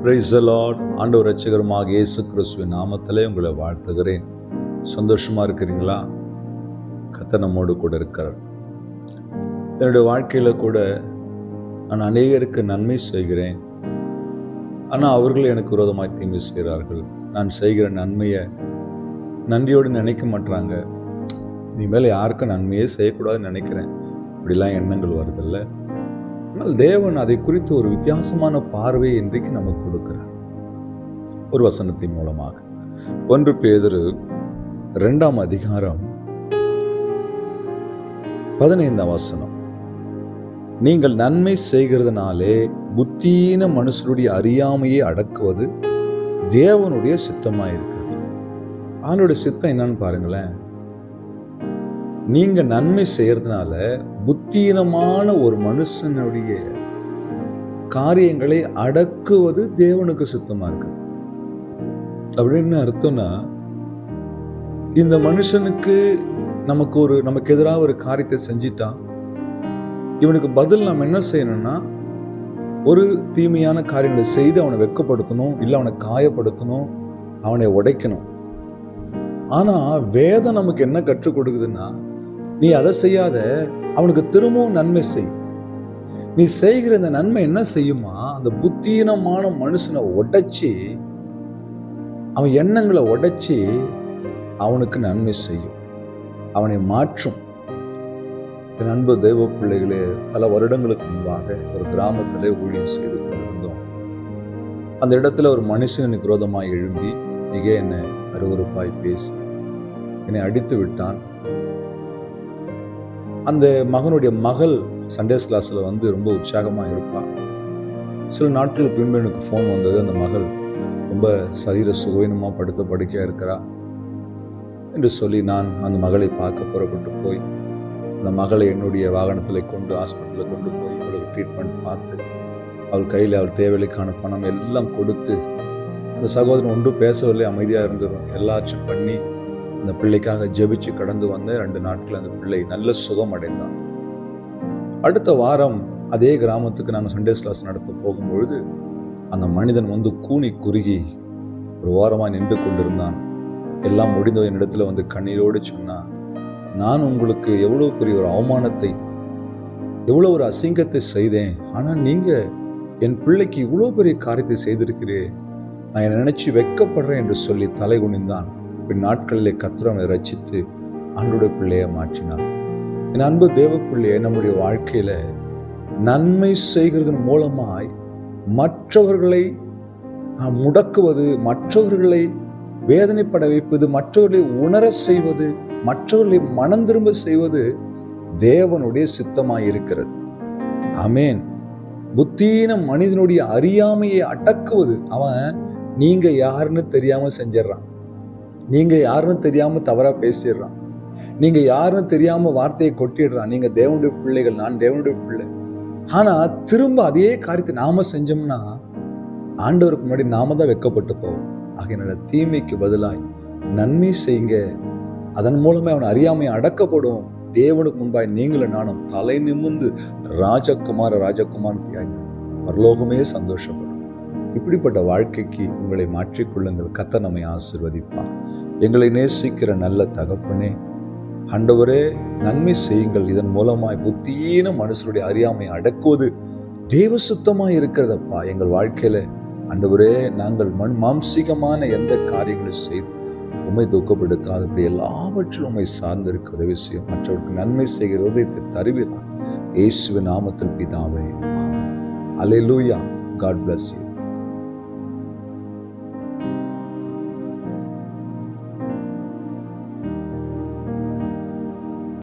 Praise the Lord. ஆண்டவர் இரட்சகருமாக இயேசு கிறிஸ்துவின் நாமத்திலே உங்களை வாழ்த்துகிறேன். சந்தோஷமா இருக்கிறீங்களா? கர்த்தர் நம்மோடு கூட இருக்கிறார். என்னுடைய வாழ்க்கையில கூட நான் அநேகருக்கு நன்மை செய்கிறேன். ஆனால் அவர்கள் எனக்கு விரோதமாய் தீமை செய்கிறார்கள். நான் செய்கிற நன்மையை நன்றியோடு நினைக்க மாட்டாங்க. இனிமேல் யாருக்கும் நன்மையே செய்யக்கூடாதுன்னு நினைக்கிறேன். இப்படிலாம் எண்ணங்கள் வருதில்ல. ஆனால் தேவன் அதை குறித்து ஒரு வித்தியாசமான பார்வையை இன்றைக்கு நமக்கு கொடுக்கிறார். ஒரு வசனத்தின் மூலமாக 1 பேதுரு 2ஆம் அதிகாரம் 15ஆம் வசனம். நீங்கள் நன்மை செய்கிறதுனாலே புத்தீன மனுஷருடைய அறியாமையை அடக்குவது தேவனுடைய சித்தமாயிருக்கிறது. அவனுடைய சித்தம் என்னன்னு பாருங்களேன். நீங்க நன்மை செய்யறதுனால புத்தீனமான ஒரு மனுஷனுடைய காரியங்களை அடக்குவது தேவனுக்கு சித்தமா இருக்குது. அப்படின்னு அர்த்தம்னா, இந்த மனுஷனுக்கு நமக்கு எதிராக ஒரு காரியத்தை செஞ்சிட்டான், இவனுக்கு பதில் நம்ம என்ன செய்யணும்னா, ஒரு தீமையான காரியங்களை செய்து அவனை வெட்கப்படுத்தணும், இல்லை அவனை காயப்படுத்தணும், அவனை உடைக்கணும். ஆனா வேதம் நமக்கு என்ன கற்றுக் கொடுக்குதுன்னா, நீ அதை செய்யாத, அவனுக்கு திரும்பவும் நன்மை செய். நீ செய்கிற இந்த நன்மை என்ன செய்யுமா, அந்த புத்தீனமான மனுஷனை உடைச்சி, அவன் எண்ணங்களை உடைச்சி அவனுக்கு நன்மை செய்யும், அவனை மாற்றும். என் அன்பு தெய்வ பிள்ளைகளே, பல வருடங்களுக்கு முன்பாக ஒரு கிராமத்திலே ஊழியம் செய்து கொண்டிருந்தோம். அந்த இடத்துல ஒரு மனுஷன் எனக்கு விரோதமாய் எழும்பி மிக என்னை அருவருப்பாய் பேசி என்னை அடித்து விட்டான். அந்த மகனுடைய மகள் சண்டேஸ் கிளாஸில் ரொம்ப உற்சாகமாக இருப்பாள். சில நாட்களுக்கு பின்பு எனக்கு ஃபோன் வந்தது. அந்த மகள் ரொம்ப சரீர சுகவீனமாக படுத்த படுக்கையாக இருக்கிறா என்று சொல்லி நான் அந்த மகளை பார்க்க புறப்பட்டு போய் அந்த மகளை என்னுடைய வாகனத்தில் கொண்டு ஹாஸ்பிட்டலில் கொண்டு போய் அவளுக்கு ட்ரீட்மெண்ட் பார்த்து, அவள் கையில் அவள் தேவைக்கான பணம் எல்லாம் கொடுத்து, அந்த சகோதரன் ஒன்றும் பேசவில்லை, அமைதியாக இருந்துடும். எல்லாச்சும் பண்ணி அந்த பிள்ளைக்காக ஜெபிச்சு கடந்து வந்து 2 நாட்கள் அந்த பிள்ளை நல்ல சுகம் அடைந்தான். அடுத்த வாரம் அதே கிராமத்துக்கு நாங்கள் சண்டேஸ் கிளாஸ் நடத்த போகும்பொழுது அந்த மனிதன் கூனி குறுகி ஒரு ஓரமாக நின்று கொண்டிருந்தான். எல்லாம் முடிந்த என்னிடத்துல கண்ணீரோடு சொன்னான், நான் உங்களுக்கு எவ்வளோ பெரிய ஒரு அவமானத்தை, எவ்வளோ ஒரு அசிங்கத்தை செய்தேன், ஆனால் நீங்கள் என் பிள்ளைக்கு இவ்வளோ பெரிய காரியத்தை செய்திருக்கிறே, நான் என்னை நினைச்சு வெட்கப்படுறேன் என்று சொல்லி தலை குனிந்தான். பின் நாட்களிலே கர்த்தர் அவனை ரட்சித்து ஆண்டவருடைய பிள்ளையை மாற்றினார். என் அன்பு தேவ பிள்ளையை, நம்முடைய வாழ்க்கையில நன்மை செய்கிறதன் மூலமாய் மற்றவர்களை முடக்குவது, மற்றவர்களை வேதனைப்பட வைப்பது, மற்றவர்களை உணர செய்வது, மற்றவர்களை மனம் திரும்ப செய்வது தேவனுடைய சித்தமாய் இருக்கிறது. ஆமேன். புத்தீன மனிதனுடைய அறியாமையை அடக்குவது, அவன் நீங்க யாருன்னு தெரியாம செஞ்சிடறான், நீங்க யாருன்னு தெரியாம தவறா பேசிடுறான், நீங்க யாருன்னு தெரியாம வார்த்தையை கொட்டிடுறான். நீங்க தேவனுடைய பிள்ளைகள், நான் தேவனுடைய பிள்ளை. ஆனா திரும்ப அதே காரியத்தை நாம செஞ்சோம்னா ஆண்டவருக்கு முன்னாடி நாம தான் வெட்கப்பட்டு போவோம். ஆகையினால தீமைக்கு பதிலாய் நன்மை செய்யுங்க. அதன் மூலமே அவன் அறியாமையை அடக்கப்படும். தேவனுக்கு முன்பாய் நீங்களும் நானும் தலை நிமிர்ந்து ராஜகுமார் தியாகி பரலோகமே சந்தோஷப்படும். இப்படிப்பட்ட வாழ்க்கைக்கு உங்களை மாற்றிக்கொள்ளுங்கள். கர்த்தர் நம்மை ஆசீர்வதிப்பார். எங்களை நேசிக்கிற நல்ல தகப்பனே, ஆண்டவரே, நன்மை செய்யுங்கள். இதன் மூலமாய் புத்தீன மனுஷருடைய அறியாமையை அடக்குவது தேவ சுத்தமாய் இருக்கிறதப்பா. எங்கள் வாழ்க்கையில ஆண்டவரே, நாங்கள் மாம்சீகமான எந்த காரியங்களும் செய்து உண்மை துக்கப்படுத்தாது, அப்படி எல்லாவற்றிலும் உண்மை சார்ந்து இருக்க உதவி செய்யும். மற்றவர்களுக்கு நன்மை செய்கிற உதயத்தை தருவிதான். இயேசுவின் நாமத்தில் பிதாவே, ஆமென். அல்லேலூயா. God bless you.